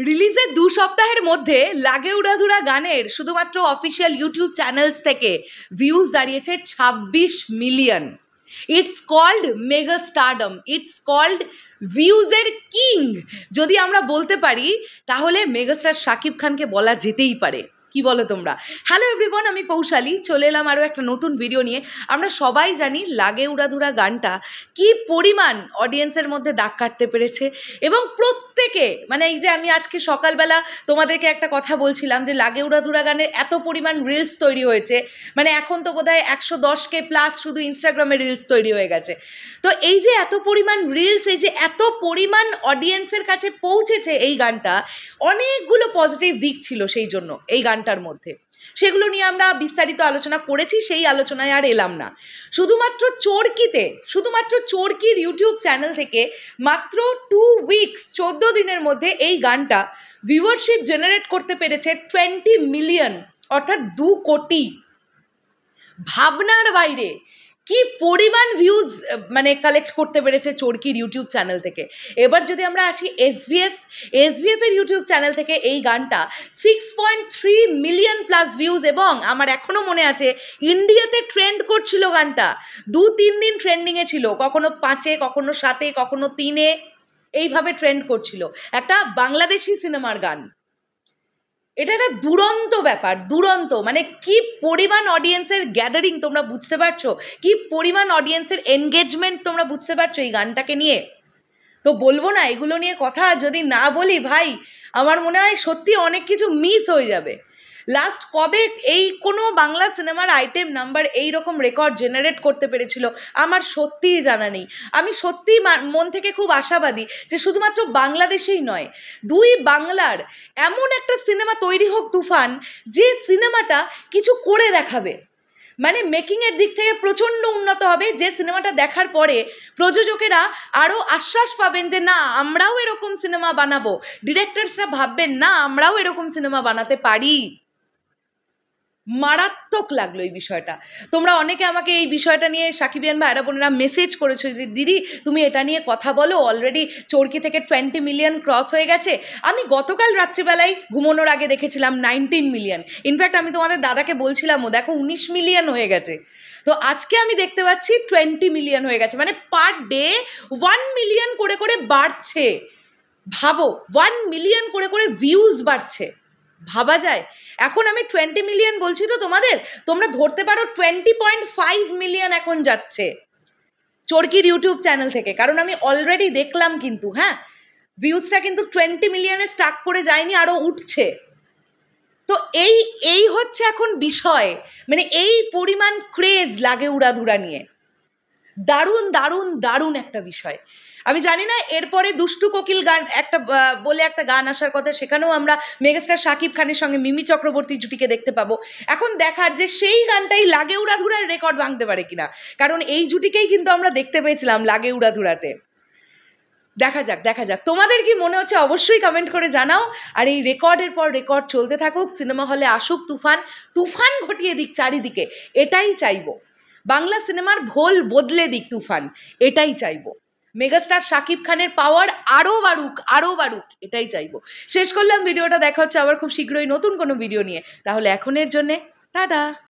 রিলিজের 2 সপ্তাহের মধ্যে লাগে উড়াধুরা গানের শুধুমাত্র অফিসিয়াল ইউটিউব চ্যানেলস থেকে ভিউজ দাঁড়িয়েছে 26 million. It's called mega stardom, it's called ভিউজের কিং। যদি আমরা বলতে পারি তাহলে মেগাস্টার শাকিব খানকে বলা যেতেই পারে। কি বলো তোমরা? হ্যালো এভরিওয়ান, আমি পৌশালী চলে এলাম আরও একটা নতুন ভিডিও নিয়ে। আমরা সবাই জানি লাগে উড়াধুরা গানটা কি পরিমাণ অডিয়েন্সের মধ্যে দাগ কাটতে পেরেছে, এবং প্রত্যেকে মানে এই যে আমি আজকে সকালবেলা তোমাদেরকে একটা কথা বলছিলাম যে লাগে উড়াধুরা গানের এত পরিমাণ রিলস তৈরি হয়েছে, মানে এখন তো বোধহয় 110K প্লাস শুধু ইনস্টাগ্রামে রিলস তৈরি হয়ে গেছে। তো এই যে এত পরিমাণ রিলস, এই যে এত পরিমাণ অডিয়েন্সের কাছে পৌঁছেছে এই গানটা, অনেকগুলো পজিটিভ দিক ছিল সেই জন্য এই গানটার মধ্যে। সেগুলো নিয়ে আমরা বিস্তারিত আলোচনা করেছি, সেই আলোচনায় আর এলাম না। শুধুমাত্র চরকির ইউটিউব চ্যানেল থেকে মাত্র 2 উইকস 14 দিনের মধ্যে এই গানটা ভিউয়ারশিপ জেনারেট করতে পেরেছে 20 মিলিয়ন, অর্থাৎ 2 কোটি। ভাবনার বাইরে কি পরিমাণ ভিউজ মানে কালেক্ট করতে পেরেছে চরকির ইউটিউব চ্যানেল থেকে। এবার যদি আমরা আসি এসভিএফ এর ইউটিউব চ্যানেল থেকে এই গানটা 6.3 মিলিয়ন প্লাস ভিউজ, এবং আমার এখনও মনে আছে ইন্ডিয়াতে ট্রেন্ড করছিল গানটা, 2-3 দিন ট্রেন্ডিংয়ে ছিল, কখনো 5-এ, কখনো 7-এ, কখনো 3-এ, এইভাবে ট্রেন্ড করছিল। একটা বাংলাদেশি সিনেমার গান, এটা একটা দুরন্ত ব্যাপার, দুরন্ত। মানে কি পরিমাণ অডিয়েন্সের গ্যাদারিং তোমরা বুঝতে পারছো, কি পরিমাণ অডিয়েন্সের এনগেজমেন্ট তোমরা বুঝতে পারছো এই গানটাকে নিয়ে। তো বলবো না এগুলো নিয়ে কথা, যদি না বলি ভাই আমার মনে হয় সত্যি অনেক কিছু মিস হয়ে যাবে। লাস্ট কবে এই কোনো বাংলা সিনেমার আইটেম নাম্বার এইরকম রেকর্ড জেনারেট করতে পেরেছিল আমার সত্যিই জানা নেই। আমি সত্যিই মন থেকে খুব আশাবাদী যে শুধুমাত্র বাংলাদেশেই নয়, 2 বাংলার এমন একটা সিনেমা তৈরি হোক তুফান, যে সিনেমাটা কিছু করে দেখাবে, মানে মেকিংয়ের দিক থেকে প্রচণ্ড উন্নত হবে, যে সিনেমাটা দেখার পরে প্রযোজকেরা আরও আশ্বাস পাবেন যে না আমরাও এরকম সিনেমা বানাবো, ডিরেক্টরসরা ভাববেন না আমরাও এরকম সিনেমা বানাতে পারি। মারাত্মক লাগলো এই বিষয়টা। তোমরা অনেকে আমাকে এই বিষয়টা নিয়ে সাকিবিয়ান ভাইরা বোনেরা মেসেজ করেছো যে দিদি তুমি এটা নিয়ে কথা বলো, অলরেডি চরকি থেকে 20 মিলিয়ন ক্রস হয়ে গেছে। আমি গতকাল রাত্রিবেলায় ঘুমানোর আগে দেখেছিলাম 19 মিলিয়ন। ইনফ্যাক্ট আমি তোমাদের দাদাকে বলছিলামও দেখো 19 মিলিয়ন হয়ে গেছে। তো আজকে আমি দেখতে পাচ্ছি 20 মিলিয়ন হয়ে গেছে, মানে পার ডে 1 মিলিয়ন করে করে বাড়ছে। ভাবো 1 মিলিয়ন করে করে ভিউজ বাড়ছে, ভাবা যায়? এখন আমি 20 মিলিয়ন বলছি তো তোমাদের, তোমরা ধরতে পারো 20.5 মিলিয়ন এখন যাচ্ছে চরকির ইউটিউব চ্যানেল থেকে। কারণ আমি অলরেডি দেখলাম কিন্তু, হ্যাঁ ভিউজটা কিন্তু 20 মিলিয়নে স্টাক করে যায়নি, আরও উঠছে। তো এই হচ্ছে এখন বিষয়, মানে এই পরিমাণ ক্রেজ লাগে উড়াধুরা নিয়ে। দারুণ দারুণ দারুণ একটা বিষয়। আমি জানি না এরপরে দুষ্টু কোকিল গান একটা বলে একটা গান আসার কথা, সেখানেও আমরা মেগাস্টার শাকিব খানের সঙ্গে মিমি চক্রবর্তী জুটিকে দেখতে পাবো। এখন দেখার যে সেই গানটাই লাগে উড়াধুরার রেকর্ড ভাঙতে পারে কিনা, কারণ এই জুটিকেই কিন্তু আমরা দেখতে পেয়েছিলাম লাগে উড়াধুরাতে। দেখা যাক তোমাদের কি মনে হচ্ছে অবশ্যই কমেন্ট করে জানাও। আর এই রেকর্ডের পর রেকর্ড চলতে থাকুক, সিনেমা হলে আসুক তুফান ঘটিয়ে দিক চারিদিকে, এটাই চাইবো। বাংলা সিনেমার ভোল বদলে দিক তুফান, এটাই চাইবো। মেগাস্টার শাকিব খানের পাওয়ার আরও বাড়ুক, এটাই চাইবো। শেষ করলাম ভিডিওটা, দেখা হচ্ছে আবার খুব শীঘ্রই নতুন কোনো ভিডিও নিয়ে। তাহলে এখনের জন্যে টাটা।